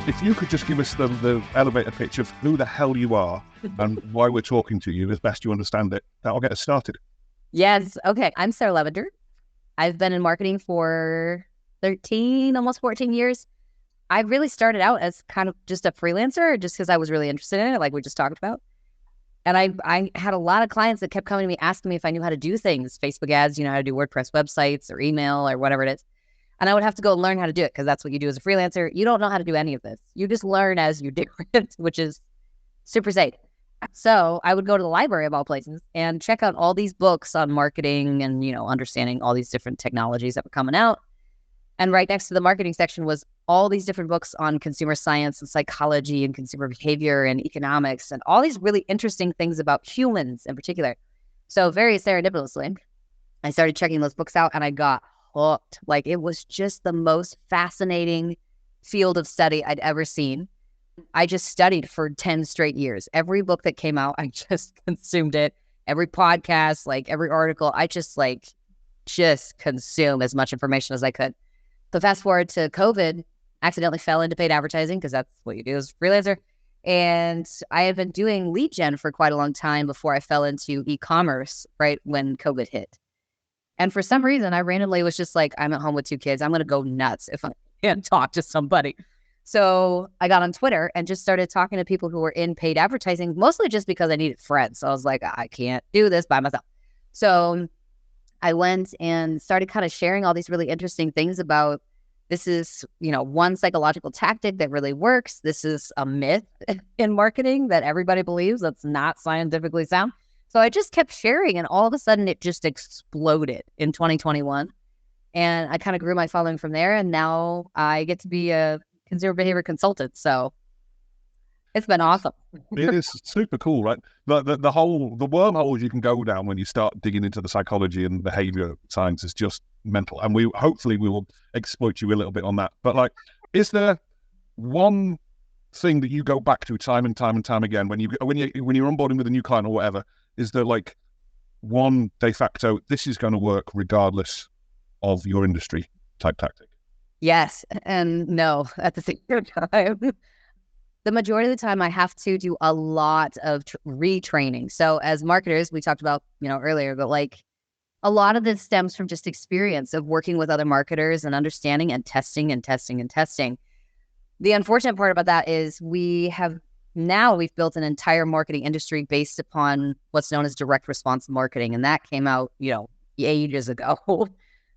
if you could just give us the elevator pitch of who the hell you are and why we're talking to you as best you understand it, that'll get us started. Yes. Okay. I'm Sarah Levinger. I've been in marketing for 13, almost 14 years. I really started out as kind of just a freelancer just because I was really interested in it, like we just talked about. And I had a lot of clients that kept coming to me asking me if I knew how to do things, Facebook ads, how to do WordPress websites or email or whatever it is. And I would have to go learn how to do it because that's what you do as a freelancer. You don't know how to do any of this. You just learn as you do it, which is super safe. So I would go to the library of all places and check out all these books on marketing and, understanding all these different technologies that were coming out. And right next to the marketing section was all these different books on consumer science and psychology and consumer behavior and economics and all these really interesting things about humans in particular. So very serendipitously, I started checking those books out and I got hooked. Like, it was just the most fascinating field of study I'd ever seen. I just studied for 10 straight years. Every book that came out, I just consumed it. Every podcast, like every article, I just consume as much information as I could. So fast forward to COVID, accidentally fell into paid advertising because that's what you do as a freelancer. And I had been doing lead gen for quite a long time before I fell into e-commerce right when COVID hit. And for some reason, I randomly was just like, I'm at home with 2 kids. I'm going to go nuts if I can't talk to somebody. So I got on Twitter and just started talking to people who were in paid advertising, mostly just because I needed friends. So I was like, I can't do this by myself. So I went and started kind of sharing all these really interesting things about this is, one psychological tactic that really works. This is a myth in marketing that everybody believes that's not scientifically sound. So I just kept sharing and all of a sudden it just exploded in 2021. And I kind of grew my following from there. And now I get to be a consumer behavior consultant. So it's been awesome. It is super cool, right? The wormholes you can go down when you start digging into the psychology and behavior science is just mental. And hopefully we will exploit you a little bit on that. But is there one thing that you go back to time and time and time again when you're onboarding with a new client or whatever? Is there one de facto, this is going to work regardless of your industry type tactic? Yes and no at the same time. The majority of the time I have to do a lot of retraining. So as marketers, we talked about, earlier, but a lot of this stems from just experience of working with other marketers and understanding and testing and testing and testing. The unfortunate part about that is we've built an entire marketing industry based upon what's known as direct response marketing. And that came out, ages ago.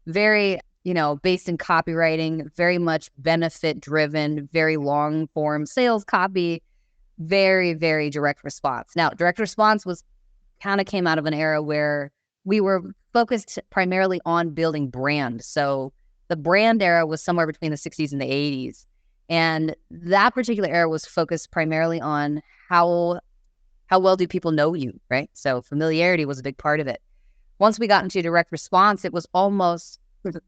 Very, based in copywriting, very much benefit driven, very long form sales copy, very, very direct response. Now, direct response came out of an era where we were focused primarily on building brand. So the brand era was somewhere between the 60s and the 80s. And that particular era was focused primarily on how well do people know you, right? So familiarity was a big part of it. Once we got into direct response, it was almost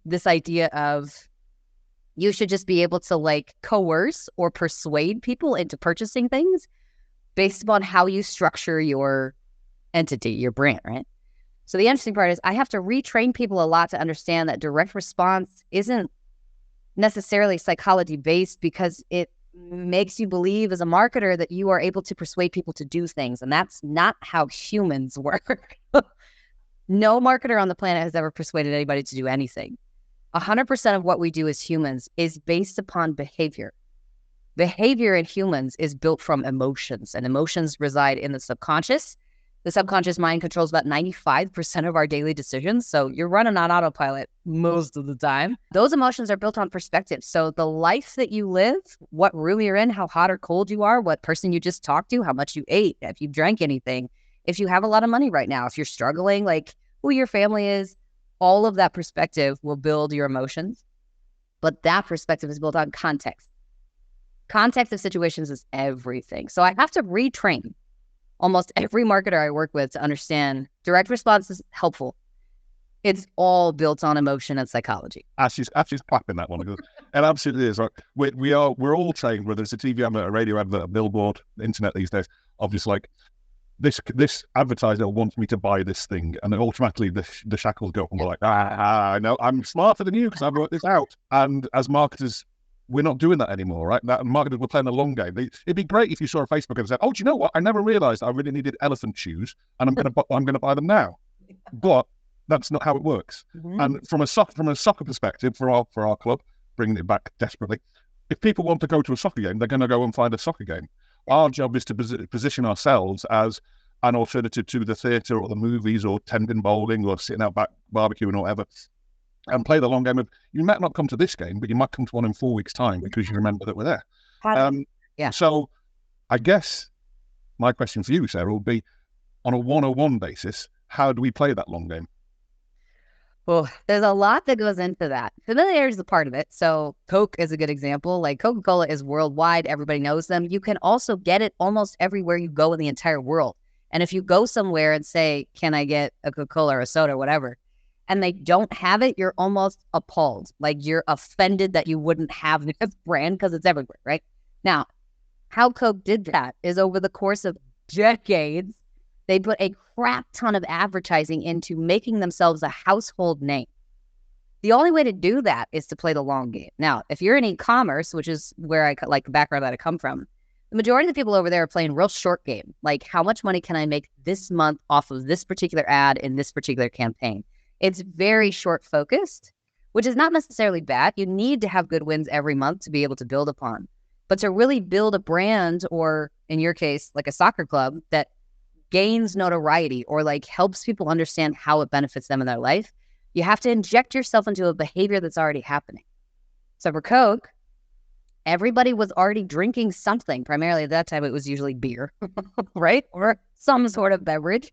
this idea of you should just be able to coerce or persuade people into purchasing things based upon how you structure your entity, your brand, right? So the interesting part is I have to retrain people a lot to understand that direct response isn't necessarily psychology based because it makes you believe as a marketer that you are able to persuade people to do things. And that's not how humans work. No marketer on the planet has ever persuaded anybody to do anything. 100% of what we do as humans is based upon behavior. Behavior in humans is built from emotions, and emotions reside in the subconscious. The subconscious mind controls about 95% of our daily decisions. So you're running on autopilot most of the time. Those emotions are built on perspective. So the life that you live, what room you're in, how hot or cold you are, what person you just talked to, how much you ate, if you drank anything, if you have a lot of money right now, if you're struggling, who your family is, all of that perspective will build your emotions. But that perspective is built on context. Context of situations is everything. So I have to retrain almost every marketer I work with to understand direct response is helpful. It's all built on emotion and psychology. Ashely's clapping that one. It absolutely is. We're all saying, whether it's a TV advert, a radio advert, a billboard, the internet these days, of just this advertiser wants me to buy this thing, and then automatically the shackles go up and we're like, I know I'm smarter than you because I've worked this out. And as marketers, we're not doing that anymore, right? That marketers were playing the long game. It'd be great if you saw a Facebook and said, "Oh, do you know what? I never realized I really needed elephant shoes, and I'm gonna buy them now." But that's not how it works. Mhm. And from a soccer perspective, for our club, bringing it back desperately, if people want to go to a soccer game, they're going to go and find a soccer game. Our job is to position ourselves as an alternative to the theatre or the movies or 10-pin bowling or sitting out back barbecuing or whatever, and play the long game of, you might not come to this game, but you might come to one in 4 weeks' time because you remember that we're there. Yeah. So I guess my question for you, Sarah, would be, on a 101 basis, how do we play that long game? Well, there's a lot that goes into that. Familiarity is a part of it. So Coke is a good example. Like Coca-Cola is worldwide. Everybody knows them. You can also get it almost everywhere you go in the entire world. And if you go somewhere and say, can I get a Coca-Cola or a soda or whatever, and they don't have it, you're almost appalled. Like you're offended that you wouldn't have this brand because it's everywhere, right? Now, how Coke did that is over the course of decades, they put a crap ton of advertising into making themselves a household name. The only way to do that is to play the long game. Now, if you're in e-commerce, which is where I like the background that I come from, the majority of the people over there are playing real short game. Like, how much money can I make this month off of this particular ad in this particular campaign? It's very short focused, which is not necessarily bad. You need to have good wins every month to be able to build upon. But to really build a brand, or in your case, like a soccer club that gains notoriety or like helps people understand how it benefits them in their life, you have to inject yourself into a behavior that's already happening. So for Coke, everybody was already drinking something. Primarily at that time, it was usually beer, right? Or some sort of beverage.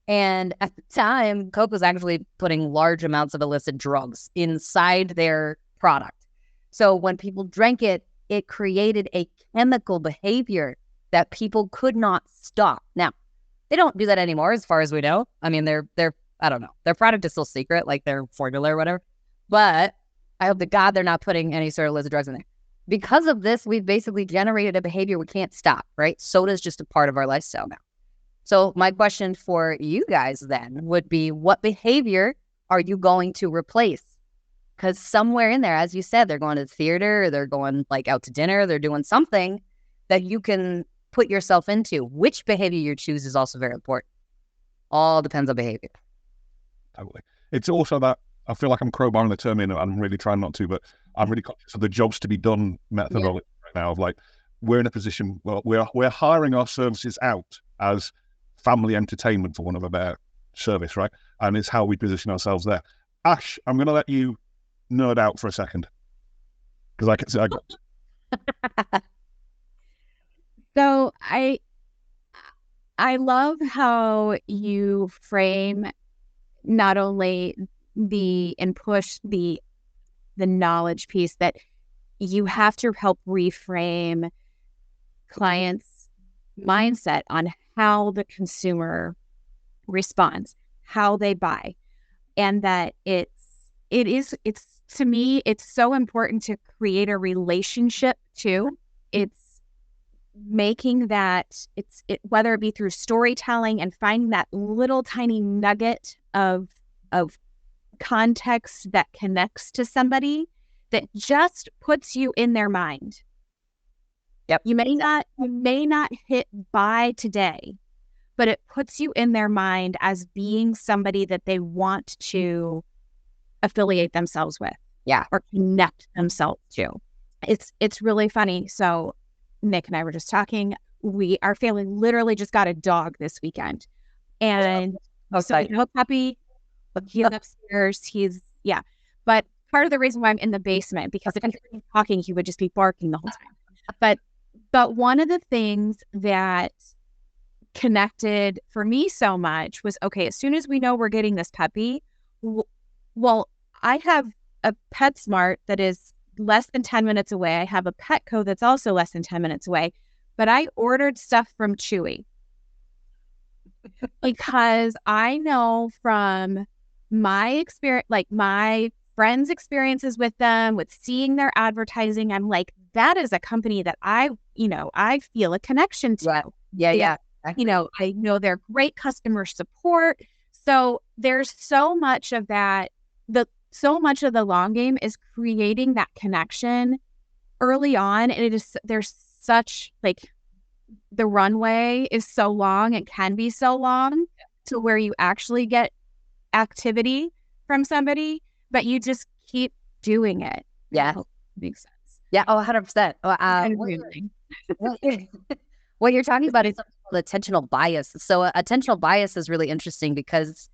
And at the time, Coke was actually putting large amounts of illicit drugs inside their product. So when people drank it, it created a chemical behavior that people could not stop. Now, they don't do that anymore, as far as we know. I mean, they're I don't know. Their product is still secret, like their formula or whatever. But I hope to God they're not putting any sort of illicit drugs in there. Because of this, we've basically generated a behavior we can't stop, right? Soda is just a part of our lifestyle now. So my question for you guys then would be, what behavior are you going to replace? Because somewhere in there, as you said, they're going to the theater, they're going like out to dinner, they're doing something that you can put yourself into. Which behavior you choose is also very important. All depends on behavior. Totally. It's also that I feel like I'm crowbarring the term in, and I'm really trying not to, but I'm really conscious of the jobs to be done methodology right now. Of like, we're in a position, well, we're hiring our services out as family entertainment, for one of a better service, right? And it's how we position ourselves there. Ash, I'm going to let you nerd out for a second because I can say I got. So I love how you frame not only and push the knowledge piece, that you have to help reframe clients' mindset on how the consumer responds, how they buy, and that it's to me, it's so important to create a relationship too. It's making that whether it be through storytelling and finding that little tiny nugget of context that connects to somebody, that just puts you in their mind. Yep. You may not hit buy today, but it puts you in their mind as being somebody that they want to affiliate themselves with. Yeah. Or connect themselves to. It's really funny. So Nick and I were just talking. Our family literally just got a dog this weekend. And so we have a puppy, but he's upstairs. But part of the reason why I'm in the basement, because if I heard him talking, he would just be barking the whole time. But one of the things that connected for me so much was, okay, as soon as we know we're getting this puppy, well, I have a PetSmart that is less than 10 minutes away. I have a Petco that's also less than 10 minutes away, but I ordered stuff from Chewy because I know from my experience, like my friends' experiences with them, with seeing their advertising, I'm like, that is a company that I feel a connection to. Right. Yeah. I know they're great customer support. So there's so much of that. So much of the long game is creating that connection early on, there's such like the runway is so long, it can be so long to where you actually get activity from somebody, but you just keep doing it. Yeah. Makes sense. Yeah. Oh, 100%. What you're talking about is something called attentional bias. So attentional bias is really interesting because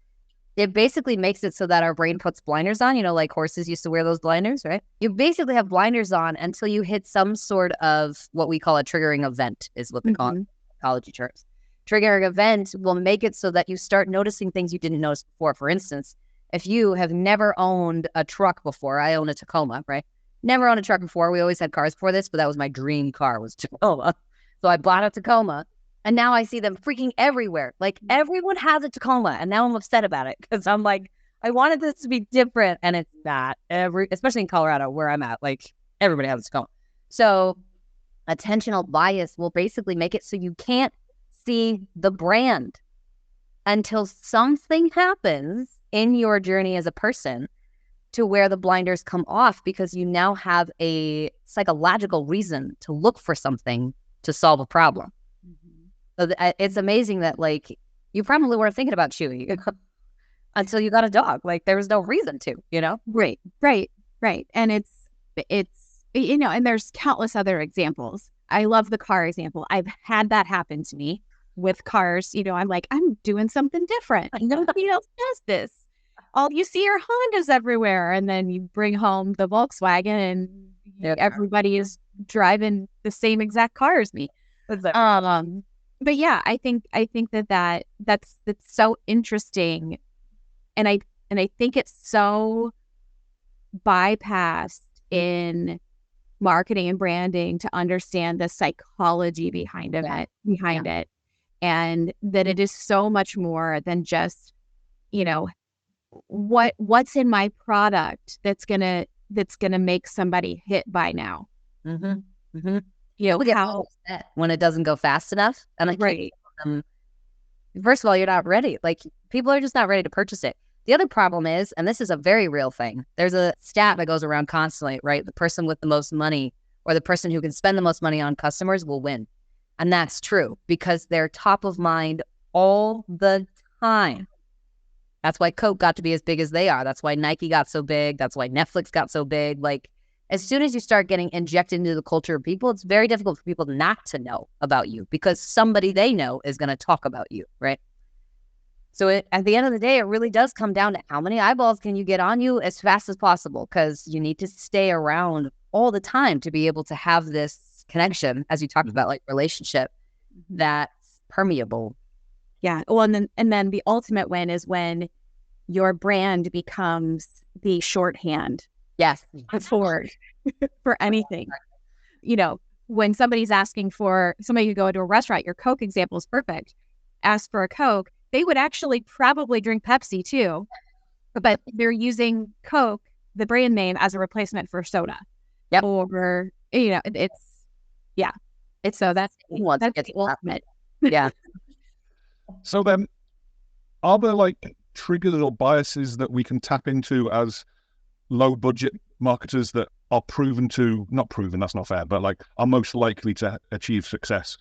it basically makes it so that our brain puts blinders on, like horses used to wear those blinders, right? You basically have blinders on until you hit some sort of what we call a triggering event, is what they call it in psychology terms. Triggering event will make it so that you start noticing things you didn't notice before. For instance, if you have never owned a truck before, I own a Tacoma, right? Never owned a truck before. We always had cars before this, but that was my dream car, was Tacoma. So I bought a Tacoma. And now I see them freaking everywhere. Like everyone has a Tacoma, and now I'm upset about it because I'm like, I wanted this to be different, and it's not. Especially in Colorado, where I'm at, like everybody has a Tacoma. So attentional bias will basically make it so you can't see the brand until something happens in your journey as a person to where the blinders come off, because you now have a psychological reason to look for something to solve a problem. So it's amazing that like you probably weren't thinking about Chewy until you got a dog. Like there was no reason to, Right. And it's and there's countless other examples. I love the car example. I've had that happen to me with cars. I'm like, I'm doing something different. Nobody else does this. All you see are Hondas everywhere, and then you bring home the Volkswagen, and everybody is driving the same exact car as me. But yeah, I think that's so interesting, and I think it's so bypassed in marketing and branding to understand the psychology behind it, and that it is so much more than just what's in my product that's gonna make somebody hit by now. We get upset when it doesn't go fast enough. And first of all, you're not ready. Like people are just not ready to purchase it. The other problem is, and this is a very real thing, there's a stat that goes around constantly, right? The person with the most money, or the person who can spend the most money on customers, will win. And that's true because they're top of mind all the time. That's why Coke got to be as big as they are. That's why Nike got so big. That's why Netflix got so big. Like, as soon as you start getting injected into the culture of people, it's very difficult for people not to know about you because somebody they know is going to talk about you, right? So at the end of the day, it really does come down to how many eyeballs can you get on you as fast as possible, because you need to stay around all the time to be able to have this connection, as you talked about, like relationship that's permeable. Yeah. Well, and then the ultimate win is when your brand becomes the shorthand. Yes. For anything. When somebody's asking for, somebody could go into a restaurant, your Coke example is perfect. Ask for a Coke, they would actually probably drink Pepsi too, but they're using Coke, the brand name, as a replacement for soda. Yep. Or, so that's the ultimate. Yeah. So then, are there like triggers or biases that we can tap into as low budget marketers that are not proven, that's not fair, but like are most likely to achieve success?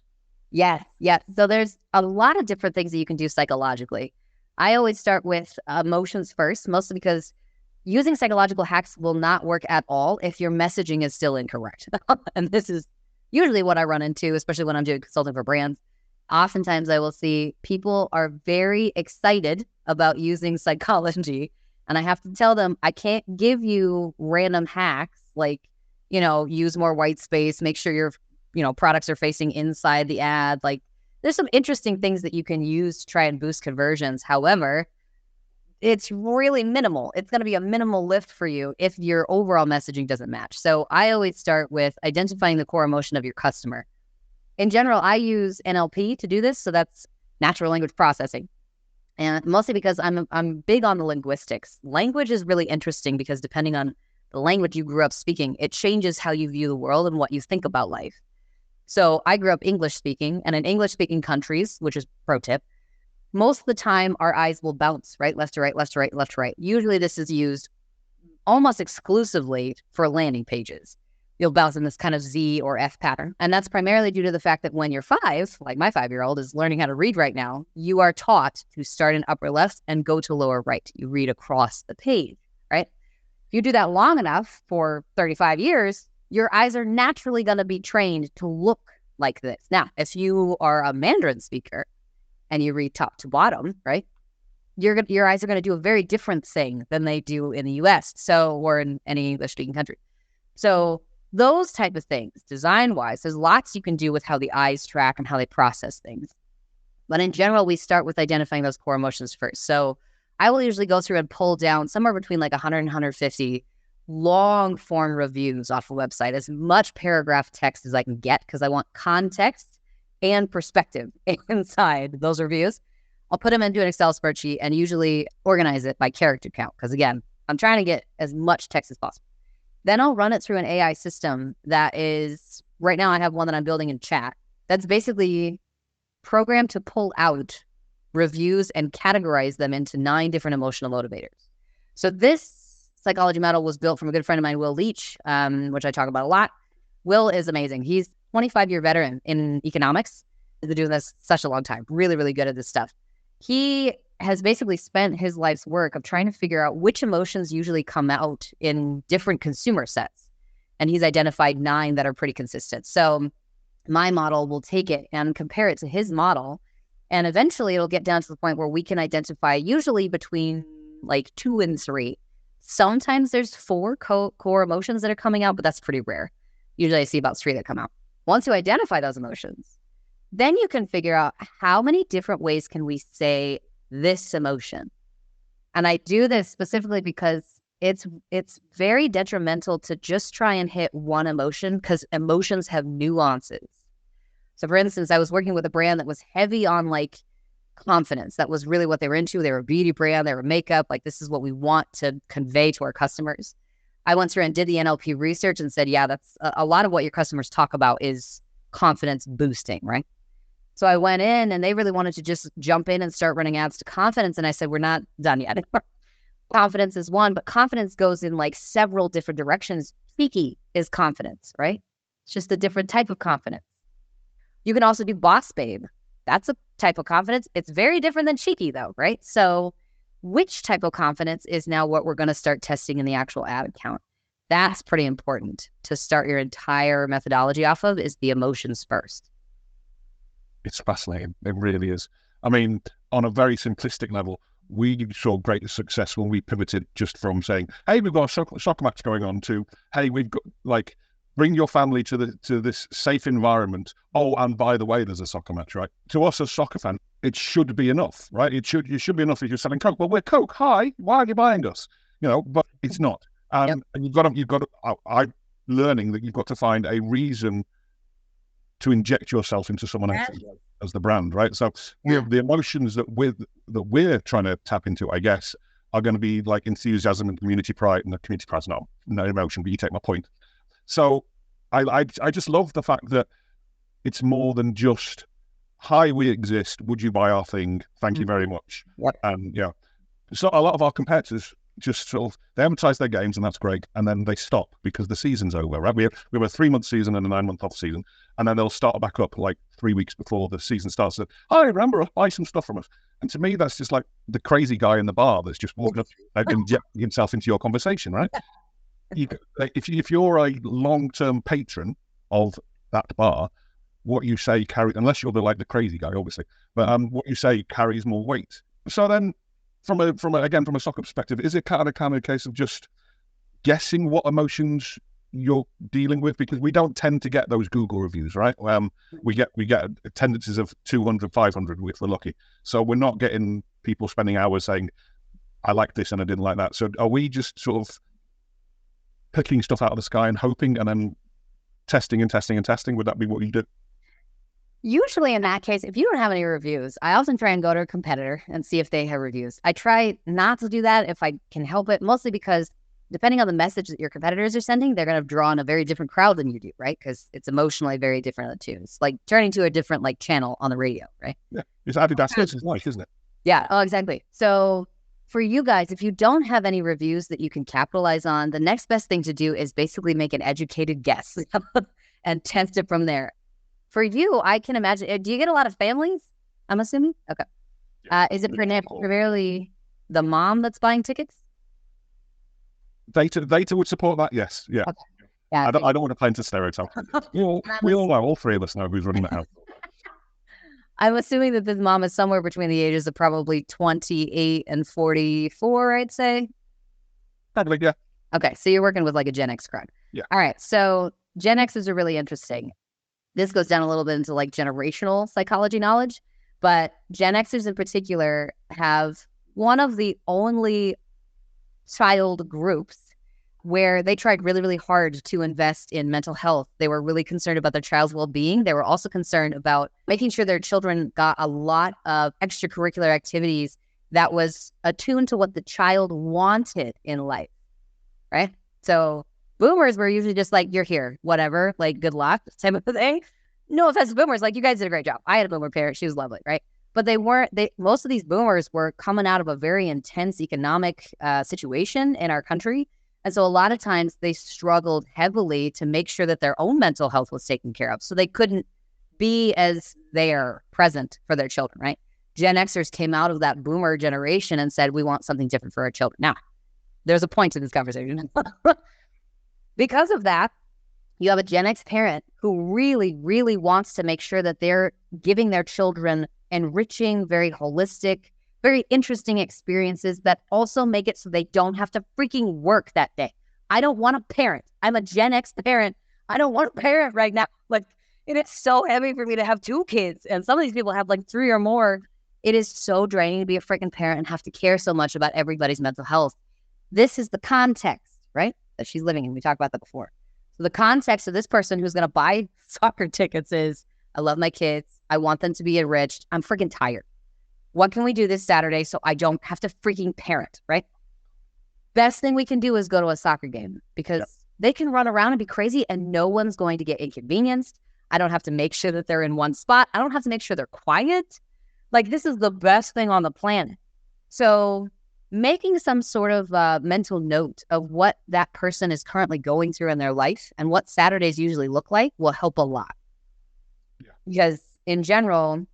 Yes. So there's a lot of different things that you can do psychologically. I always start with emotions first, mostly because using psychological hacks will not work at all if your messaging is still incorrect. And this is usually what I run into, especially when I'm doing consulting for brands. Oftentimes I will see people are very excited about using psychology, and I have to tell them, I can't give you random hacks like, use more white space, make sure your, products are facing inside the ad. Like there's some interesting things that you can use to try and boost conversions. However, it's really minimal. It's going to be a minimal lift for you if your overall messaging doesn't match. So I always start with identifying the core emotion of your customer. In general, I use NLP to do this. So that's natural language processing. And mostly because I'm big on the linguistics. Language is really interesting because depending on the language you grew up speaking, it changes how you view the world and what you think about life. So I grew up English speaking, and in English speaking countries, which is pro tip, most of the time our eyes will bounce, right? Left to right, left to right, left to right. Usually this is used almost exclusively for landing pages. you'll bounce in this kind of Z or F pattern. And that's primarily due to the fact that when you're 5, like my 5-year-old is learning how to read right now, you are taught to start in upper left and go to lower right. You read across the page, right? If you do that long enough for 35 years, your eyes are naturally going to be trained to look like this. Now, if you are a Mandarin speaker and you read top to bottom, right, your eyes are going to do a very different thing than they do in the US, or in any English-speaking country. So those type of things, design-wise, there's lots you can do with how the eyes track and how they process things. But in general, we start with identifying those core emotions first. So I will usually go through and pull down somewhere between like 100 and 150 long form reviews off a website, as much paragraph text as I can get, because I want context and perspective inside those reviews. I'll put them into an Excel spreadsheet and usually organize it by character count, because again, I'm trying to get as much text as possible. Then I'll run it through an AI system that is, right now I have one that I'm building in chat that's basically programmed to pull out reviews and categorize them into 9 different emotional motivators. So this psychology model was built from a good friend of mine, Will Leach, which I talk about a lot. Will is amazing. He's 25-year veteran in economics. He's been doing this such a long time. Really, really good at this stuff. He has basically spent his life's work of trying to figure out which emotions usually come out in different consumer sets. And he's identified 9 that are pretty consistent. So my model will take it and compare it to his model. And eventually it'll get down to the point where we can identify usually between like 2 and 3. Sometimes there's 4 core emotions that are coming out, but that's pretty rare. Usually I see about 3 that come out. Once you identify those emotions, then you can figure out how many different ways can we say this emotion. And I do this specifically because it's very detrimental to just try and hit one emotion, because emotions have nuances. So for instance, I was working with a brand that was heavy on like confidence. That was really what they were into. They were a beauty brand, they were makeup. Like, this is what we want to convey to our customers. I went through and did the NLP research and said, yeah, that's a lot of what your customers talk about is confidence boosting, right? So I went in and they really wanted to just jump in and start running ads to confidence. And I said, we're not done yet. Confidence is one, but confidence goes in like several different directions. Cheeky is confidence, right? It's just a different type of confidence. You can also do boss babe. That's a type of confidence. It's very different than cheeky though, right? So which type of confidence is now what we're going to start testing in the actual ad account. That's pretty important to start your entire methodology off of, is the emotions first. It's fascinating. It really is. I mean, on a very simplistic level, we saw great success when we pivoted just from saying, hey, we've got a soccer match going on, to, hey, we've got like, bring your family to this safe environment. Oh, and by the way, there's a soccer match, right? To us as soccer fan, it should be enough, right? It should be enough if you're selling Coke. Well, we're Coke. Hi, why are you buying us? But it's not. And you've got to. I'm learning that you've got to find a reason to inject yourself into someone else as the brand, right? So the emotions that we're trying to tap into, I guess, are going to be like enthusiasm and community pride. And the community pride's not emotion, but you take my point. So I just love the fact that it's more than just, hi, we exist, would you buy our thing? Thank you very much. And so a lot of our competitors just sort of, they advertise their games and that's great, and then they stop because the season's over, right? We have a 3-month season and a 9-month off season, and then they'll start back up like 3 weeks before the season starts. Hi, remember, buy some stuff from us. And to me, that's just like the crazy guy in the bar that's just walking up and injecting himself into your conversation, right? If you're a long-term patron of that bar, what you say carries, unless you're the crazy guy, obviously, but what you say carries more weight. So then, from a soccer perspective, is it kind of a case of just guessing what emotions you're dealing with? Because we don't tend to get those Google reviews, right? We get tendencies of 200, 500 if we're lucky. So we're not getting people spending hours saying, I like this and I didn't like that. So are we just sort of picking stuff out of the sky and hoping, and then testing and testing and testing? Would that be what you do? Usually in that case, if you don't have any reviews, I often try and go to a competitor and see if they have reviews. I try not to do that if I can help it, mostly because depending on the message that your competitors are sending, they're going to draw on a very different crowd than you do, right? Because it's emotionally very different too. It's like turning to a different channel on the radio, right? Yeah, it's Adidas. It's nice, isn't it? Yeah, oh, exactly. So for you guys, if you don't have any reviews that you can capitalize on, the next best thing to do is basically make an educated guess and test it from there. For you, I can imagine, do you get a lot of families? I'm assuming? Okay. Is it primarily the mom that's buying tickets? Data would support that, yes. Yeah. Okay. Yeah, I don't want to paint a stereotype. We all know, all three of us know who's running the house. I'm assuming that this mom is somewhere between the ages of probably 28 and 44, I'd say. Probably, yeah. Okay, so you're working with like a Gen X crowd. Yeah. All right, so Gen Xers are really interesting. This goes down a little bit into like generational psychology knowledge, but Gen Xers in particular have one of the only child groups where they tried really, really hard to invest in mental health. They were really concerned about their child's well-being. They were also concerned about making sure their children got a lot of extracurricular activities that was attuned to what the child wanted in life, right? So boomers were usually just like, you're here, whatever, like good luck type of thing. No offense to boomers, like you guys did a great job. I had a boomer parent, she was lovely, right? But most of these boomers were coming out of a very intense economic situation in our country. And so a lot of times they struggled heavily to make sure that their own mental health was taken care of. So they couldn't be as there present for their children, right? Gen Xers came out of that boomer generation and said, we want something different for our children. Now, there's a point to this conversation. Because of that, you have a Gen X parent who really, really wants to make sure that they're giving their children enriching, very holistic, very interesting experiences that also make it so they don't have to freaking work that day. I don't want to parent. I'm a Gen X parent. I don't want to parent right now. Like, it is so heavy for me to have 2 kids. And some of these people have like 3 or more. It is so draining to be a freaking parent and have to care so much about everybody's mental health. This is the context, right, that she's living in. We talked about that before. So the context of this person who's going to buy soccer tickets is, I love my kids. I want them to be enriched. I'm freaking tired. What can we do this Saturday so I don't have to freaking parent, right? Best thing we can do is go to a soccer game because they can run around and be crazy and no one's going to get inconvenienced. I don't have to make sure that they're in one spot. I don't have to make sure they're quiet. Like, this is the best thing on the planet. So making some sort of mental note of what that person is currently going through in their life and what Saturdays usually look like will help a lot. Yeah. Because in general,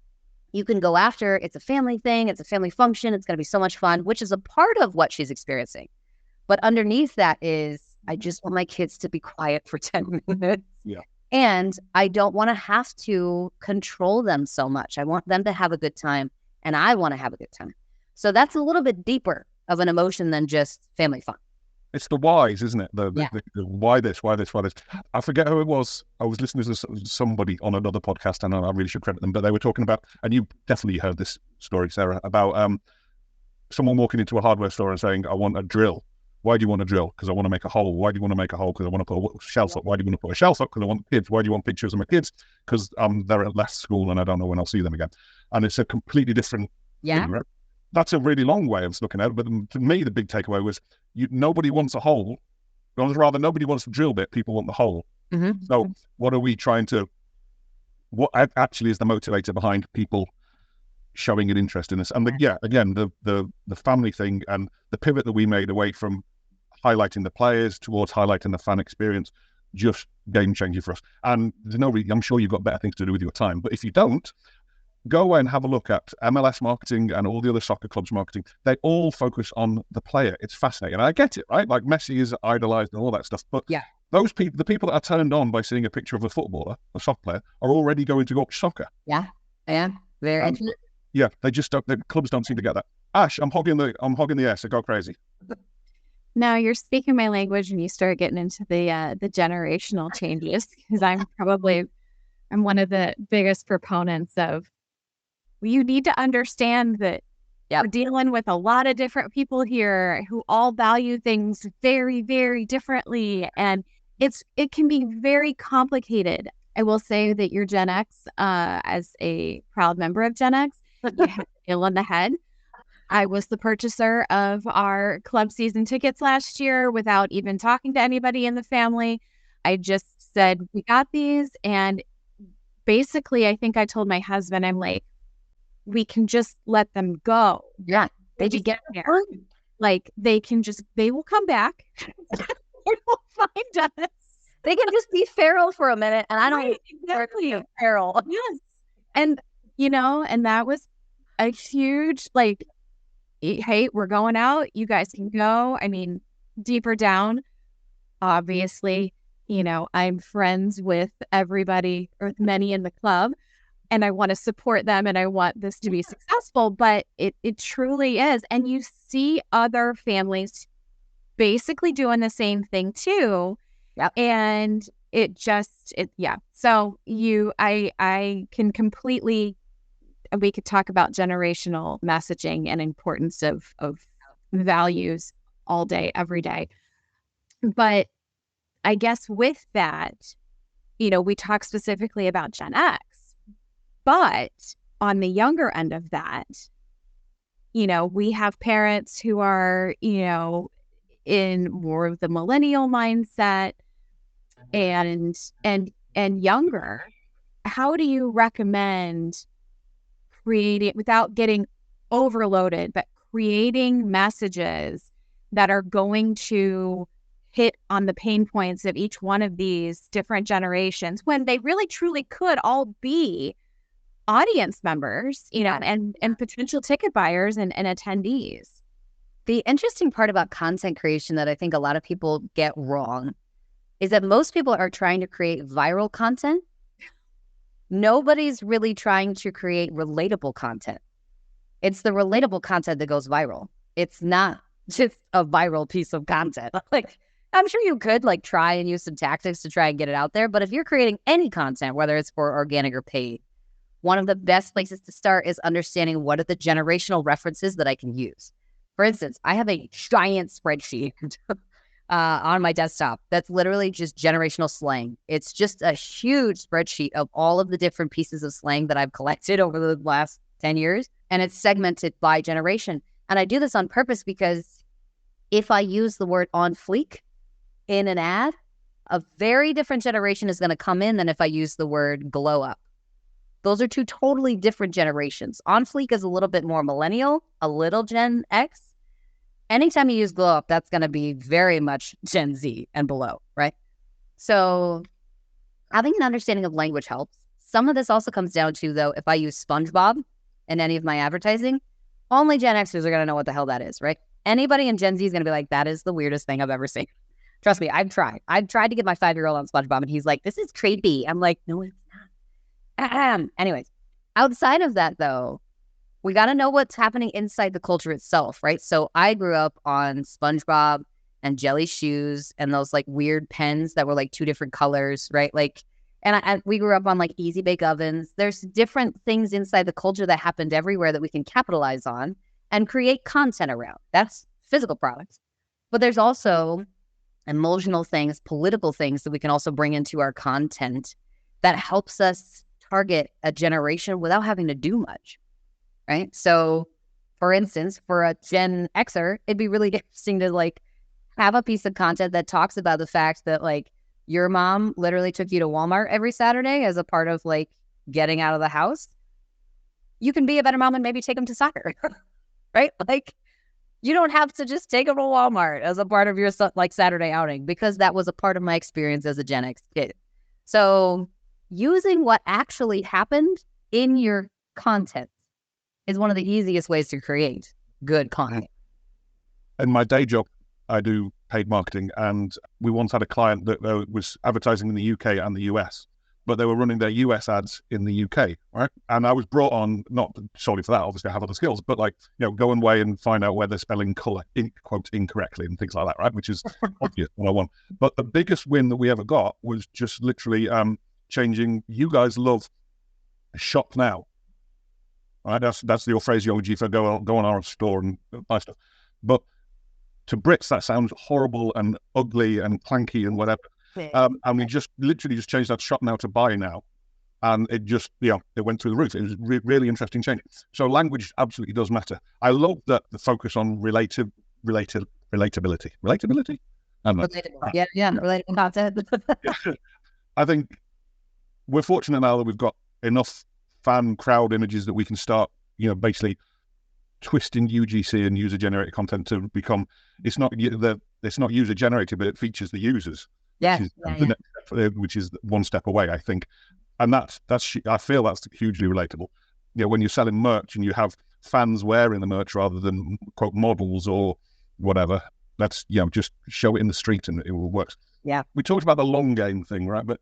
you can go after, it's a family thing, it's a family function, it's going to be so much fun, which is a part of what she's experiencing. But underneath that is, I just want my kids to be quiet for 10 minutes. Yeah. And I don't want to have to control them so much. I want them to have a good time, and I want to have a good time. So that's a little bit deeper of an emotion than just family fun. It's the whys, isn't it? The why this, why this, why this. I forget who it was. I was listening to somebody on another podcast, and I really should credit them, but they were talking about, and you definitely heard this story, Sarah, about someone walking into a hardware store and saying, I want a drill. Why do you want a drill? Because I want to make a hole. Why do you want to make a hole? Because I want to put a shelf up. Why do you want to put a shelf up? Because I want kids. Why do you want pictures of my kids? Because they're at last school and I don't know when I'll see them again. And it's a completely different thing, right? That's a really long way of looking at it. But to me, the big takeaway was nobody wants a hole. Or rather, nobody wants the drill bit. People want the hole. Mm-hmm. So what are we trying to, what actually is the motivator behind people showing an interest in this? And the family thing and the pivot that we made away from highlighting the players towards highlighting the fan experience, just game changing for us. And there's I'm sure you've got better things to do with your time. But if you don't, go away and have a look at MLS marketing and all the other soccer clubs marketing. They all focus on the player. It's fascinating. And I get it, right? Like Messi is idolized and all that stuff. But those people, the people that are turned on by seeing a picture of a footballer, a soccer player, are already going to watch soccer. Yeah. Yeah. Very interesting. Yeah. They just don't, the clubs don't seem to get that. Ash, I'm hogging the air, so go crazy. Now you're speaking my language and you start getting into the generational changes, because I'm one of the biggest proponents of, you need to understand that we're dealing with a lot of different people here who all value things very, very differently. And it can be very complicated. I will say that your Gen X, as a proud member of Gen X, you have the nail on the head. I was the purchaser of our club season tickets last year without even talking to anybody in the family. I just said, we got these. And basically, I think I told my husband, I'm like, we can just let them go. Yeah. They just get there. Like they will come back. They will find us. They can just be feral for a minute, and I don't exactly feral. Yes. And and that was a huge like, hey, we're going out. You guys can go. I mean, deeper down, obviously, I'm friends with everybody or with many in the club, and I want to support them and I want this to be successful, but it truly is. And you see other families basically doing the same thing too. Yep. And so I can completely, we could talk about generational messaging and importance of values all day, every day. But I guess with that, we talk specifically about Gen X, but on the younger end of that, we have parents who are, in more of the millennial mindset and younger. How do you recommend creating, without getting overloaded, but creating messages that are going to hit on the pain points of each one of these different generations when they really truly could all be audience members, and potential ticket buyers and attendees? The interesting part about content creation that I think a lot of people get wrong is that most people are trying to create viral content. Nobody's really trying to create relatable content. It's the relatable content that goes viral. It's not just a viral piece of content. Like, I'm sure you could try and use some tactics to try and get it out there. But if you're creating any content, whether it's for organic or paid, one of the best places to start is understanding what are the generational references that I can use. For instance, I have a giant spreadsheet on my desktop that's literally just generational slang. It's just a huge spreadsheet of all of the different pieces of slang that I've collected over the last 10 years, and it's segmented by generation. And I do this on purpose because if I use the word on fleek in an ad, a very different generation is going to come in than if I use the word glow up. Those are two totally different generations. On fleek is a little bit more millennial, a little Gen X. Anytime you use glow up, that's going to be very much Gen Z and below, right? So having an understanding of language helps. Some of this also comes down to, though, if I use SpongeBob in any of my advertising, only Gen Xers are going to know what the hell that is, right? Anybody in Gen Z is going to be like, that is the weirdest thing I've ever seen. Trust me, I've tried. I've tried to get my 5-year-old on SpongeBob, and he's like, this is creepy. I'm like, no, it's not. Anyways, outside of that, though, we got to know what's happening inside the culture itself, right? So I grew up on SpongeBob and jelly shoes and those weird pens that were 2 different colors, right? And we grew up on easy bake ovens. There's different things inside the culture that happened everywhere that we can capitalize on and create content around. That's physical products. But there's also emotional things, political things that we can also bring into our content that helps us target a generation without having to do much, right? So, for instance, for a Gen Xer, it'd be really interesting to have a piece of content that talks about the fact that your mom literally took you to Walmart every Saturday as a part of getting out of the house. You can be a better mom and maybe take them to soccer, right? You don't have to just take them to Walmart as a part of your Saturday outing, because that was a part of my experience as a Gen X kid. So using what actually happened in your content is one of the easiest ways to create good content. In my day job, I do paid marketing, and we once had a client that was advertising in the UK and the US, but they were running their US ads in the UK, right? And I was brought on, not solely for that, obviously I have other skills, but go away and find out where they're spelling colour, quote, incorrectly and things like that, right? Which is obvious what I want. But the biggest win that we ever got was just literally changing, you guys love shop now, right? That's your phraseology for go on our store and buy stuff. But to Brits, that sounds horrible and ugly and clanky and whatever. And we just literally just changed that shop now to buy now. And it just, it went through the roof. It was really interesting change. So language absolutely does matter. I love that the focus on relatability. Relatability? I don't know. Relatable. Yeah, relatable content. I think we're fortunate now that we've got enough fan crowd images that we can start, basically twisting UGC and user generated content to become, it's not user generated, but it features the users, Yeah, which is the next step, which is one step away, I think. And I feel that's hugely relatable. When you're selling merch and you have fans wearing the merch rather than quote models or whatever, that's just show it in the street and it will work. Yeah. We talked about the long game thing, right? But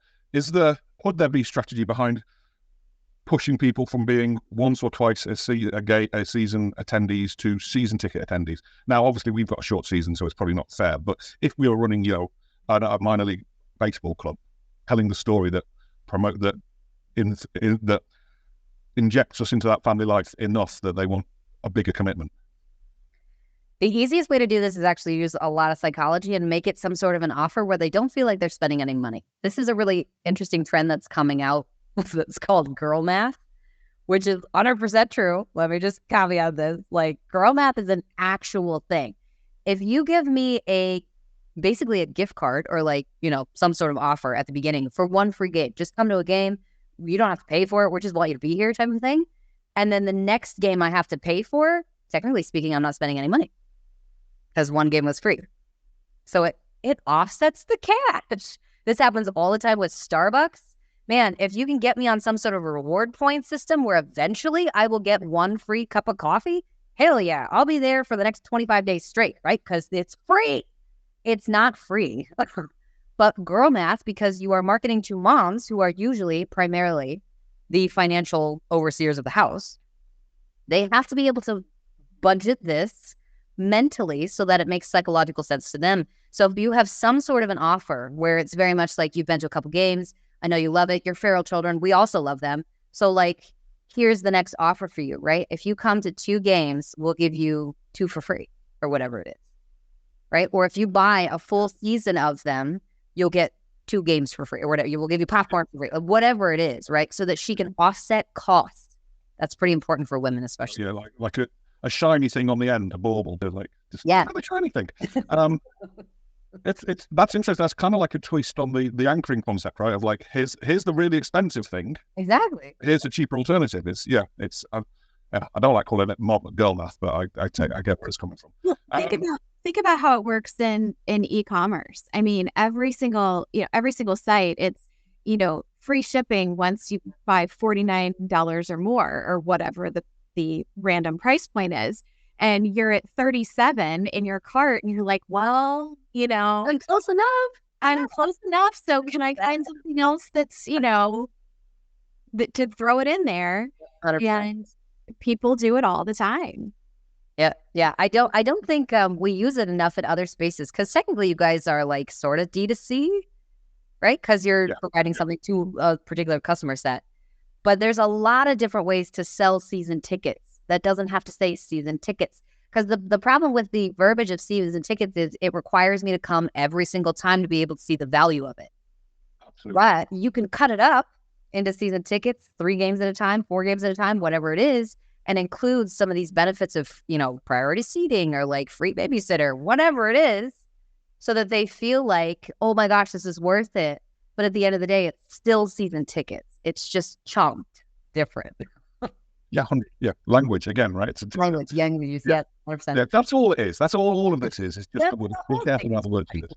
would there be strategy behind pushing people from being once or twice a season attendees to season ticket attendees? Now, obviously, we've got a short season, so it's probably not fair. But if we were running, a minor league baseball club, telling the story that that injects us into that family life enough that they want a bigger commitment. The easiest way to do this is actually use a lot of psychology and make it some sort of an offer where they don't feel like they're spending any money. This is a really interesting trend that's coming out that's called girl math, which is 100% true. Let me just caveat this. Like, girl math is an actual thing. If you give me basically a gift card or some sort of offer at the beginning for one free game, just come to a game. You don't have to pay for it. We just want you to be here type of thing. And then the next game I have to pay for, technically speaking, I'm not spending any money because one game was free. So it offsets the cash. This happens all the time with Starbucks. Man, if you can get me on some sort of a reward point system where eventually I will get one free cup of coffee, hell yeah, I'll be there for the next 25 days straight, right? Because it's free. It's not free. But girl math, because you are marketing to moms who are usually primarily the financial overseers of the house, they have to be able to budget this mentally so that it makes psychological sense to them. So if you have some sort of an offer where it's very much like you've been to a couple games, I know you love it, you're feral children, we also love them. So here's the next offer for you, right? If you come to 2 games, we'll give you 2 for free or whatever it is, right? Or if you buy a full season of them, you'll get 2 games for free or whatever. We'll give you popcorn for free, whatever it is, right? So that she can offset costs. That's pretty important for women, especially. Yeah, like a shiny thing on the end, a bauble. They're just a shiny thing. That's interesting. That's kind of like a twist on the anchoring concept, right? Of here's the really expensive thing. Exactly. Here's a cheaper alternative. I don't like calling it girl math, but I get where it's coming from. Well, think about how it works in e-commerce. I mean, every single site, it's, free shipping once you buy $49 or more or whatever the random price point is. And you're at 37 in your cart and you're like, well, I'm close enough. I'm close enough. So can I find something else that's, to throw it in there? 100%. And people do it all the time. Yeah. I don't think we use it enough in other spaces because technically you guys are sort of D2C, right? Because you're providing something to a particular customer set. But there's a lot of different ways to sell season tickets. That doesn't have to say season tickets. Because the problem with the verbiage of season tickets is it requires me to come every single time to be able to see the value of it. Absolutely. But you can cut it up into season tickets, 3 games at a time, 4 games at a time, whatever it is, and include some of these benefits of, priority seating or free babysitter, whatever it is, so that they feel like, oh my gosh, this is worth it. But at the end of the day, it's still season tickets. It's just chunked different. Yeah, language again, right? It's language, 100%. Yeah, that's all it is. That's all of this is. It's just we're careful about the words in this.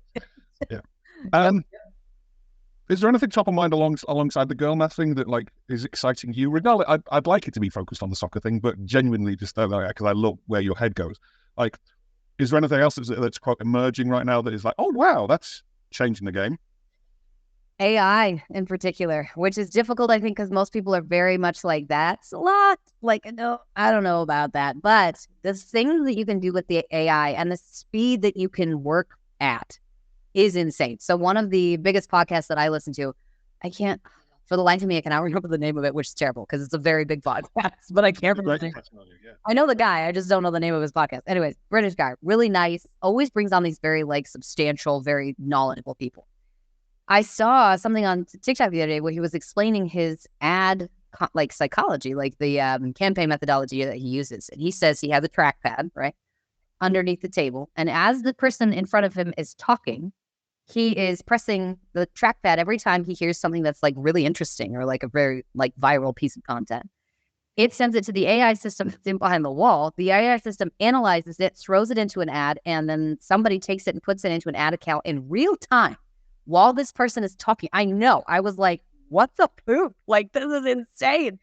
Yeah. Is there anything top of mind alongside the girl math thing that is exciting you? Regardless, I'd like it to be focused on the soccer thing, but genuinely just because I love where your head goes. Is there anything else that's quite emerging right now that is oh wow, that's changing the game? AI in particular, which is difficult, I think, because most people are very much that's a lot. No, I don't know about that. But the things that you can do with the AI and the speed that you can work at is insane. So one of the biggest podcasts that I listen to, for the life of me, I cannot remember the name of it, which is terrible because it's a very big podcast, but I can't remember the name. I know the guy, I just don't know the name of his podcast. Anyways, British guy, really nice, always brings on these very substantial, very knowledgeable people. I saw something on TikTok the other day where he was explaining his ad psychology, the campaign methodology that he uses. And he says he has a trackpad, right, underneath the table. And as the person in front of him is talking, he is pressing the trackpad every time he hears something that's really interesting or a very viral piece of content. It sends it to the AI system that's in behind the wall. The AI system analyzes it, throws it into an ad, and then somebody takes it and puts it into an ad account in real time while this person is talking. I know. I was like, what the poop? Like, this is insane.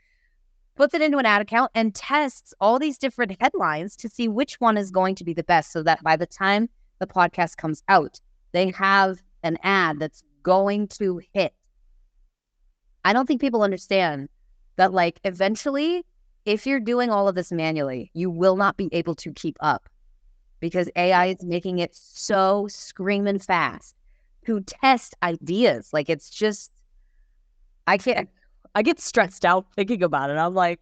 Puts it into an ad account and tests all these different headlines to see which one is going to be the best, so that by the time the podcast comes out, they have an ad that's going to hit. I don't think people understand that, like, eventually, if you're doing all of this manually, you will not be able to keep up, because AI is making it so screaming fast to test ideas. Like, it's just, I get stressed out thinking about it. I'm like,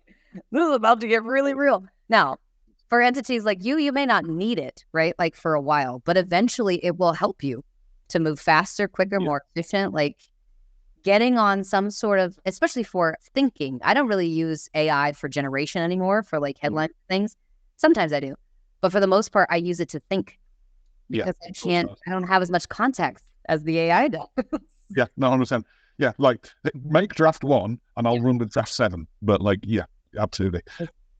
this is about to get really real. Now, for entities like you may not need it, right? Like, for a while, but eventually it will help you to move faster, quicker, more efficient. Like, getting on some sort of, especially for thinking. I don't really use AI for generation anymore for like headline things. Sometimes I do, but for the most part, I use it to think, because I don't have as much context as the AI does. Yeah, no, I understand. Yeah, like, make draft 1 and I'll run with draft 7. But like, yeah, absolutely.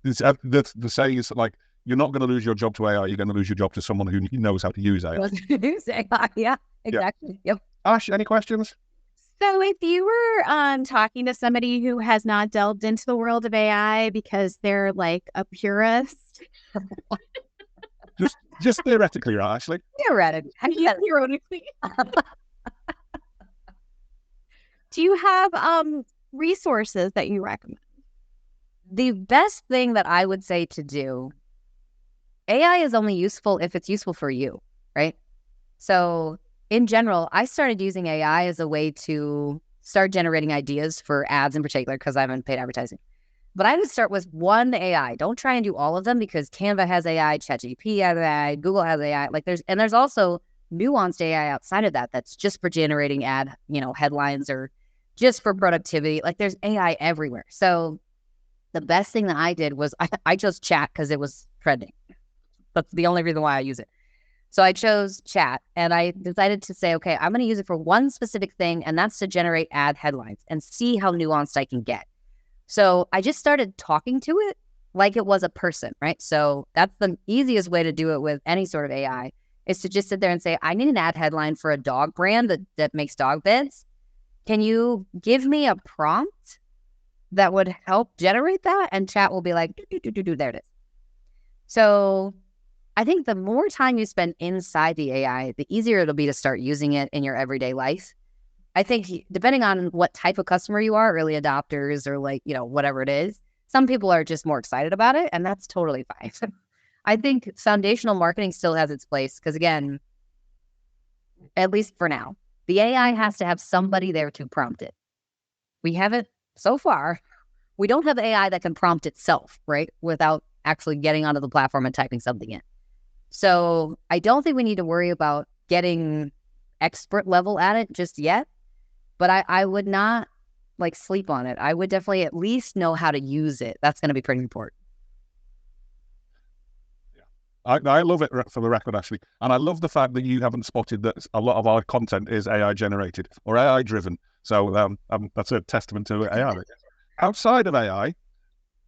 The saying is like, you're not going to lose your job to AI. You're going to lose your job to someone who knows how to use AI. Yeah, exactly. Yep. Ash, any questions? So if you were talking to somebody who has not delved into the world of AI because they're like a purist. just theoretically, right, Ashely? Theoretically. Do you have resources that you recommend? The best thing that I would say to do, AI is only useful if it's useful for you, right? So in general, I started using AI as a way to start generating ideas for ads in particular, because I'm in paid advertising. But I would start with one AI. Don't try and do all of them, because Canva has AI, ChatGPT has AI, Google has AI. Like, there's also nuanced AI outside of that that's just for generating ad, headlines, or just for productivity. Like, there's AI everywhere. So the best thing that I did was I chose chat because it was trending. That's the only reason why I use it. So I chose chat, and I decided to say, okay, I'm going to use it for one specific thing, and that's to generate ad headlines and see how nuanced I can get. So I just started talking to it like it was a person, right? So that's the easiest way to do it with any sort of AI, is to just sit there and say, I need an ad headline for a dog brand that makes dog beds. Can you give me a prompt that would help generate that? And chat will be like, there it is. So I think the more time you spend inside the AI, the easier it'll be to start using it in your everyday life. I think depending on what type of customer you are, early adopters or like, whatever it is, some people are just more excited about it, and that's totally fine. I think foundational marketing still has its place because, again, at least for now, the AI has to have somebody there to prompt it. We haven't, so far, we don't have AI that can prompt itself, right? Without actually getting onto the platform and typing something in. So I don't think we need to worry about getting expert level at it just yet, but I would not like sleep on it. I would definitely at least know how to use it. That's going to be pretty important. I love it, for the record, Ashely. And I love the fact that you haven't spotted that a lot of our content is AI generated or AI driven. So that's a testament to AI. Outside of AI,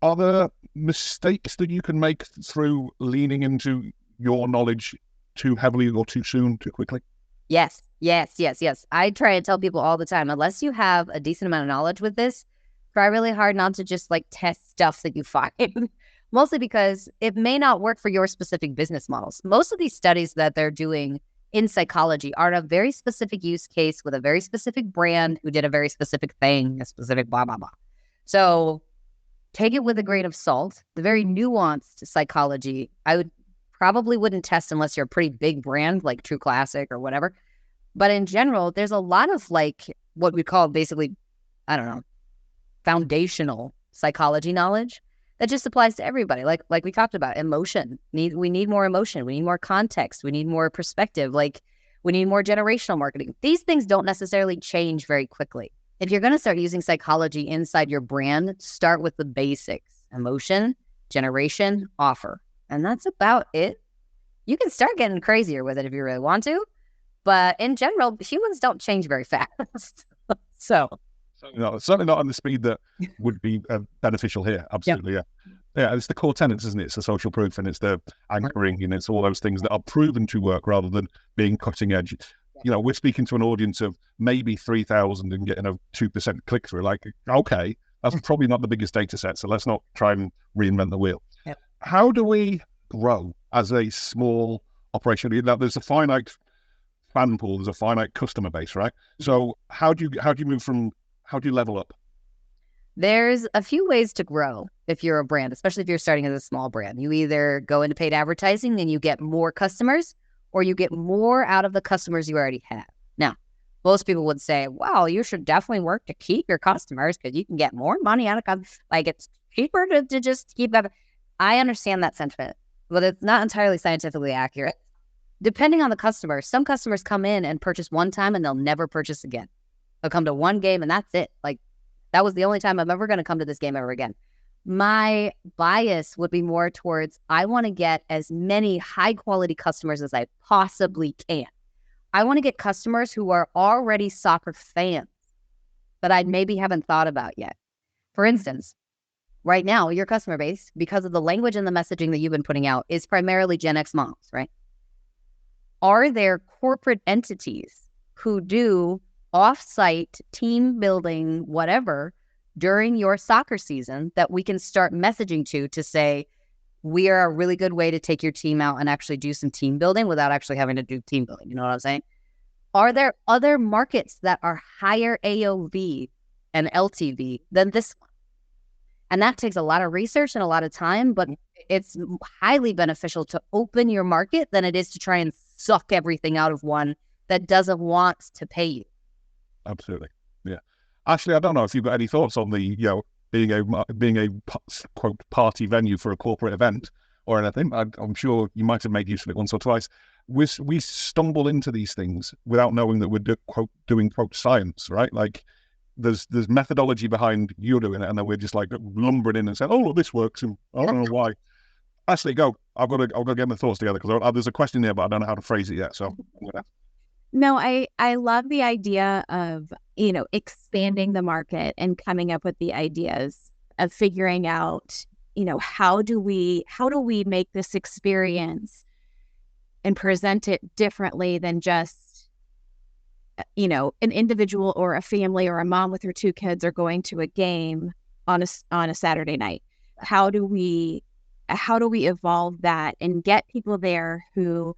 are there mistakes that you can make through leaning into your knowledge too heavily or too soon, too quickly? Yes. I try and tell people all the time, unless you have a decent amount of knowledge with this, try really hard not to just like test stuff that you find. Mostly because it may not work for your specific business models. Most of these studies that they're doing in psychology are a very specific use case with a very specific brand who did a very specific thing, a specific blah, blah, blah. So take it with a grain of salt. The very nuanced psychology, I probably wouldn't test unless you're a pretty big brand like True Classic or whatever. But in general, there's a lot of like what we call basically, I don't know, foundational psychology knowledge that just applies to everybody. Like we talked about, emotion. We need more emotion. We need more context. We need more perspective. Like, we need more generational marketing. These things don't necessarily change very quickly. If you're going to start using psychology inside your brand, start with the basics: emotion, generation, offer. And that's about it. You can start getting crazier with it if you really want to. But in general, humans don't change very fast. So Certainly not on the speed that would be beneficial here. Absolutely, yeah. It's the core tenets, isn't it? It's the social proof, and it's the anchoring, and it's all those things that are proven to work rather than being cutting edge. We're speaking to an audience of maybe 3,000 and getting a 2% click through. Like, okay, that's probably not the biggest data set, so let's not try and reinvent the wheel. Yep. How do we grow as a small operation? There's a finite fan pool, there's a finite customer base, right? So how do you level up? There's a few ways to grow if you're a brand, especially if you're starting as a small brand. You either go into paid advertising and you get more customers, or you get more out of the customers you already have. Now, most people would say, well, you should definitely work to keep your customers because you can get more money out of customers. Like, it's cheaper to just keep them. I understand that sentiment, but it's not entirely scientifically accurate. Depending on the customer, some customers come in and purchase one time and they'll never purchase again. They'll come to one game and that's it. Like, that was the only time I'm ever going to come to this game ever again. My bias would be more towards, I want to get as many high quality customers as I possibly can. I want to get customers who are already soccer fans that I maybe haven't thought about yet. For instance, right now, your customer base, because of the language and the messaging that you've been putting out, is primarily Gen X moms, right? Are there corporate entities who do off-site team building, whatever, during your soccer season that we can start messaging to say, we are a really good way to take your team out and actually do some team building without actually having to do team building? You know what I'm saying? Are there other markets that are higher AOV and LTV than this one? And that takes a lot of research and a lot of time, but it's highly beneficial to open your market than it is to try and suck everything out of one that doesn't want to pay you. Absolutely. Yeah. Ashely, I don't know if you've got any thoughts on the, being a quote party venue for a corporate event or anything. I'm sure you might have made use of it once or twice. We stumble into these things without knowing that we're doing quote science, right? Like there's methodology behind you doing it, and then we're just like lumbering in and saying, "Oh, look, this works," and I don't know why. Ashely, go. I've got to get my thoughts together because there's a question there, but I don't know how to phrase it yet. So. No, I love the idea of, expanding the market and coming up with the ideas of figuring out, how do we make this experience and present it differently than just, an individual or a family or a mom with her two kids are going to a game on a Saturday night. How do we evolve that and get people there who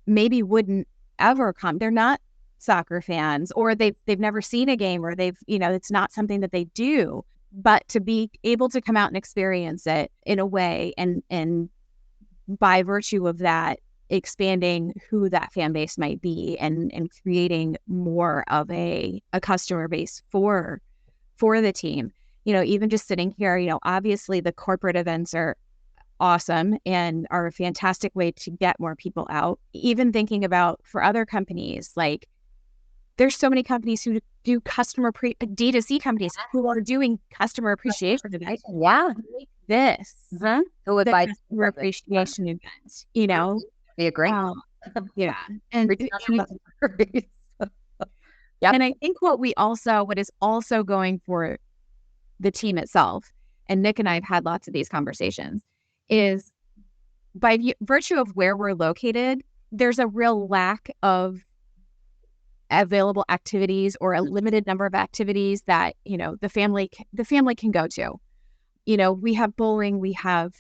maybe wouldn't ever come? They're not soccer fans, or they've never seen a game, or it's not something that they do, but to be able to come out and experience it in a way, and by virtue of that, expanding who that fan base might be and creating more of a customer base for the team. Even just sitting here, obviously the corporate events are awesome and are a fantastic way to get more people out. Even thinking about for other companies, like there's so many companies who do D2C companies who are doing customer appreciation events. Yeah. This who would buy customer appreciation event, be a great yeah. And and I think what is also going for the team itself, and Nick and I have had lots of these conversations, is by virtue of where we're located, there's a real lack of available activities or a limited number of activities that, the family can go to. We have bowling, we have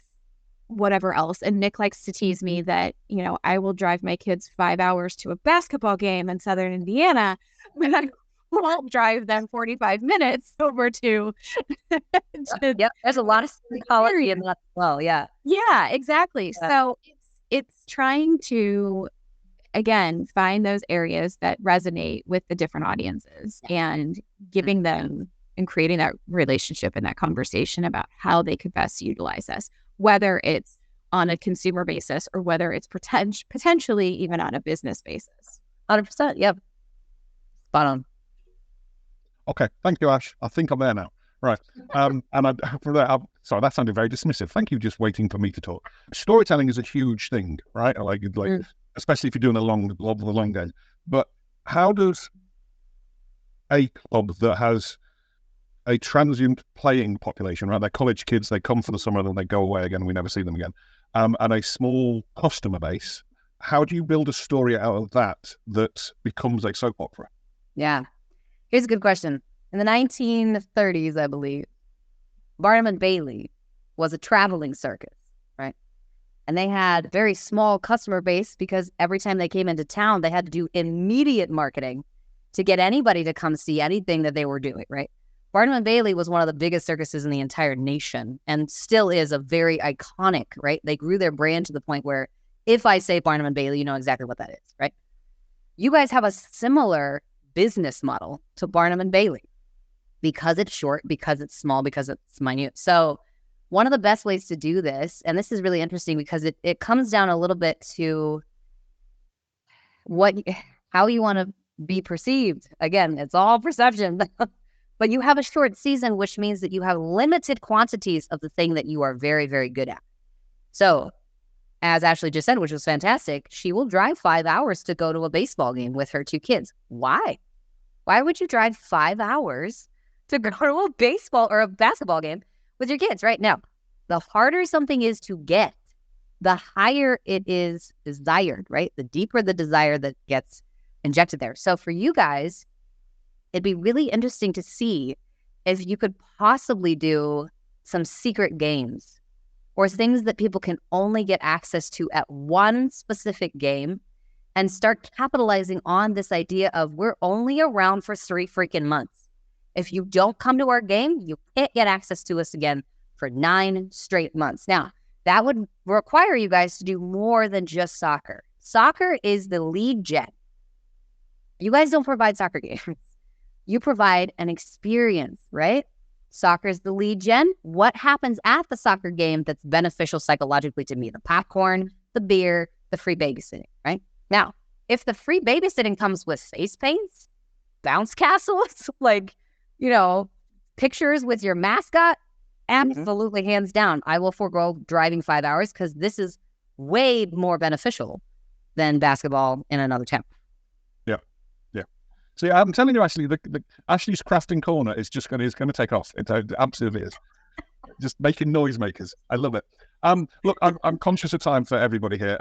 whatever else. And Nick likes to tease me that, I will drive my kids 5 hours to a basketball game in Southern Indiana, but I won't drive them 45 minutes over to Yep, there's a lot of psychology in that as well. Yeah, exactly. So it's trying to, again, find those areas that resonate with the different audiences and giving them and creating that relationship and that conversation about how they could best utilize us, whether it's on a consumer basis or whether it's potentially even on a business basis. 100%. Yep. Spot on. Okay, thank you, Ash. I think I'm there now. Right. Sorry, that sounded very dismissive. Thank you, just waiting for me to talk. Storytelling is a huge thing, right? Like especially if you're doing a long game. But how does a club that has a transient playing population, right? They're college kids. They come for the summer and then they go away again. We never see them again. And a small customer base. How do you build a story out of that becomes a soap opera? Yeah. Here's a good question. In the 1930s, I believe, Barnum and Bailey was a traveling circus, right? And they had very small customer base because every time they came into town, they had to do immediate marketing to get anybody to come see anything that they were doing, right? Barnum and Bailey was one of the biggest circuses in the entire nation and still is a very iconic, right? They grew their brand to the point where if I say Barnum and Bailey, you know exactly what that is, right? You guys have a similar business model to Barnum and Bailey because it's short, because it's small, because it's minute. So one of the best ways to do this, and this is really interesting because it comes down a little bit to how you want to be perceived. Again, it's all perception. But you have a short season, which means that you have limited quantities of the thing that you are very, very good at. So as Ashely just said, which was fantastic, she will drive 5 hours to go to a baseball game with her 2 kids. Why? Why would you drive 5 hours to go to a baseball or a basketball game with your kids? Right now, the harder something is to get, the higher it is desired, right? The deeper the desire that gets injected there. So for you guys, it'd be really interesting to see if you could possibly do some secret games or things that people can only get access to at one specific game and start capitalizing on this idea of we're only around for 3 freaking months. If you don't come to our game, you can't get access to us again for 9 straight months. Now, that would require you guys to do more than just soccer. Soccer is the lead gen. You guys don't provide soccer games. You provide an experience, right? Soccer is the lead gen. What happens at the soccer game that's beneficial psychologically to me? The popcorn, the beer, the free babysitting, right? Now, if the free babysitting comes with face paints, bounce castles, pictures with your mascot, absolutely, hands down, I will forego driving 5 hours because this is way more beneficial than basketball in another town. So I'm telling you, Ashely, the Ashely's crafting corner is going to take off. It absolutely is. Just making noisemakers. I love it. Look, I'm conscious of time for everybody here.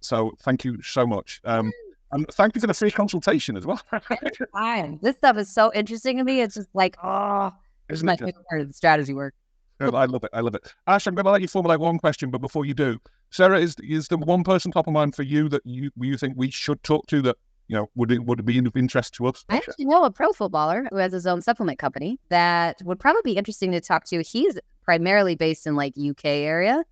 So thank you so much. And thank you for the free consultation as well. This stuff is so interesting to me. It's just like, it's my favorite part of the strategy work. I love it. I love it. Ash, I'm going to let you formulate one question, but before you do, Sarah, is there one person top of mind for you that you think we should talk to that? Would it be of interest to us? I actually know a pro footballer who has his own supplement company that would probably be interesting to talk to. He's primarily based in UK area,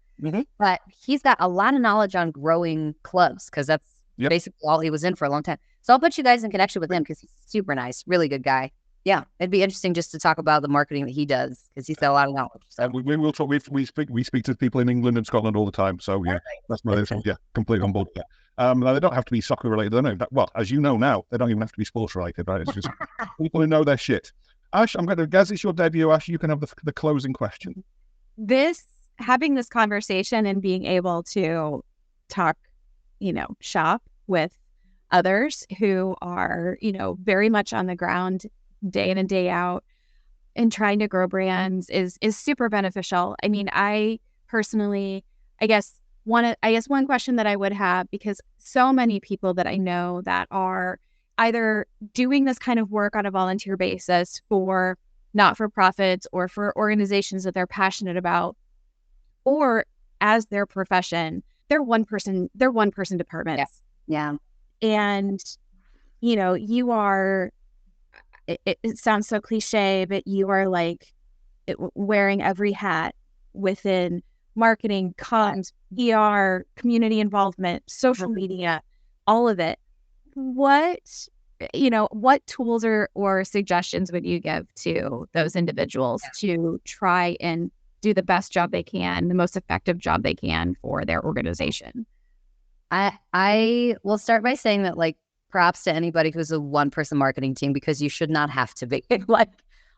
but he's got a lot of knowledge on growing clubs because that's basically all he was in for a long time. So I'll put you guys in connection with him because he's super nice, really good guy. Yeah, it'd be interesting just to talk about the marketing that he does because he's got a lot of knowledge. So we will talk. We speak to people in England and Scotland all the time. So that's my completely on board with that. Now they don't have to be soccer related. They know that. Well, as you know now, they don't even have to be sports related, right? It's just people who know their shit. Ash, I'm going to guess it's your debut. Ash, you can have the closing question. Having this conversation and being able to talk, shop with others who are, very much on the ground day in and day out and trying to grow brands is super beneficial. I mean, I personally, I guess one question that I would have, because so many people that I know that are either doing this kind of work on a volunteer basis for not-for-profits or for organizations that they're passionate about, or as their profession, they're one-person departments. Yes. Yeah. And, you are, it sounds so cliche, but you are wearing every hat within marketing, comms, PR, community involvement, social media, all of it. What tools or suggestions would you give to those individuals to try and do the best job they can, the most effective job they can for their organization? I will start by saying that props to anybody who's a one-person marketing team because you should not have to be.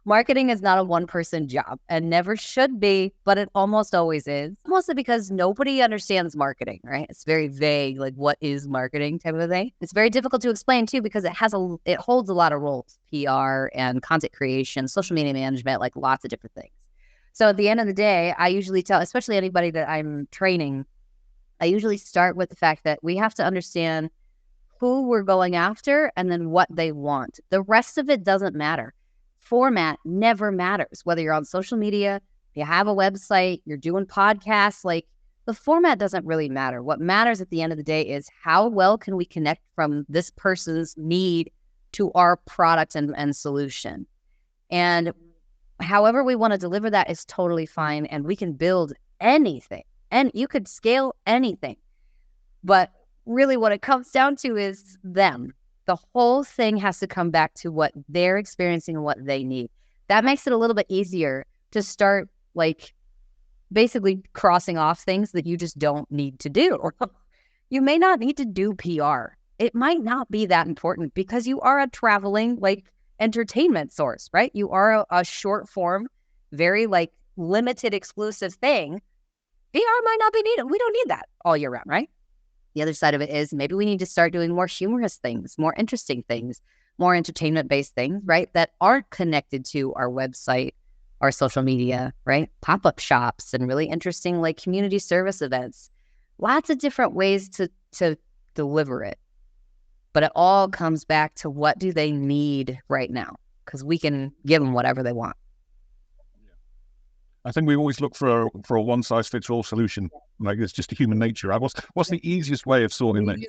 Marketing is not a one-person job and never should be, but it almost always is. Mostly because nobody understands marketing, right? It's very vague, like what is marketing type of thing. It's very difficult to explain too because it holds a lot of roles, PR and content creation, social media management, like lots of different things. So at the end of the day, I usually tell, especially anybody that I'm training, I usually start with the fact that we have to understand who we're going after and then what they want. The rest of it doesn't matter. Format never matters. Whether you're on social media, you have a website, you're doing podcasts, like the format doesn't really matter. What matters at the end of the day is how well can we connect from this person's need to our product and solution. And however we want to deliver that is totally fine. And we can build anything and you could scale anything. But really what it comes down to is them. The whole thing has to come back to what they're experiencing and what they need. That makes it a little bit easier to start like basically crossing off things that you just don't need to do. Or you may not need to do PR. It might not be that important because you are a traveling like entertainment source, right? You are a short form, very like limited exclusive thing. PR might not be needed. We don't need that all year round, right? The other side of it is maybe we need to start doing more humorous things, more interesting things, more entertainment-based things, right? That aren't connected to our website, our social media, right? Pop-up shops and really interesting like community service events. Lots of different ways to deliver it. But it all comes back to what do they need right now? Because we can give them whatever they want. I think we always look for a one-size-fits-all solution. Like it's just a human nature. What's the easiest way of sorting this?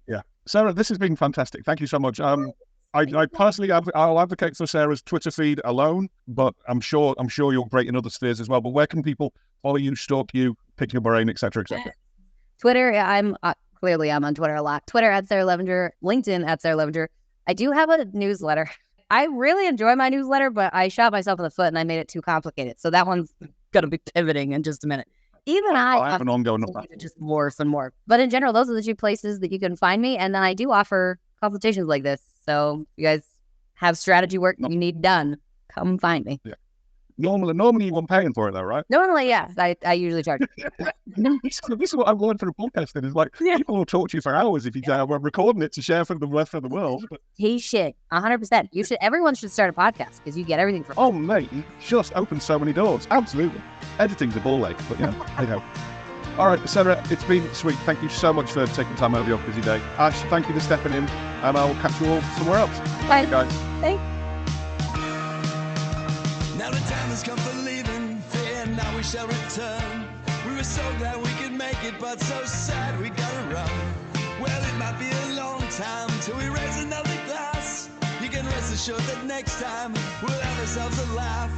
Yeah, Sarah, this has been fantastic. Thank you so much. I personally, I'll advocate for Sarah's Twitter feed alone, but I'm sure you're great in other spheres as well. But where can people follow you, stalk you, pick your brain, etc., etc.? Twitter, I'm clearly I'm on Twitter a lot. Twitter at Sarah Levinger, LinkedIn at Sarah Levinger. I do have a newsletter. I really enjoy my newsletter, but I shot myself in the foot and I made it too complicated. So that one's going to be pivoting in just a minute. Even I have an ongoing just morphs and more. But in general, those are the two places that you can find me. And then I do offer consultations like this. So if you guys have strategy work you need done, come find me. Yeah. Normally you want paying for it though, right? Normally, yes. I usually charge. This is what I've learned through podcasting. Is like people will talk to you for hours if you we're recording it to share for the rest of the world. But... He should 100%. Everyone should start a podcast because you get everything from. Oh mate, you just opened so many doors. Absolutely. Editing's a ball ache, but anyhow. All right, Sarah, it's been sweet. Thank you so much for taking time out of your busy day. Ash, thank you for stepping in, and I'll catch you all somewhere else. Bye, guys. Thanks. Now the time has come for leaving, fear now we shall return. We were so glad we could make it, but so sad we gotta run. Well, it might be a long time till we raise another glass. You can rest assured that next time we'll have ourselves a laugh.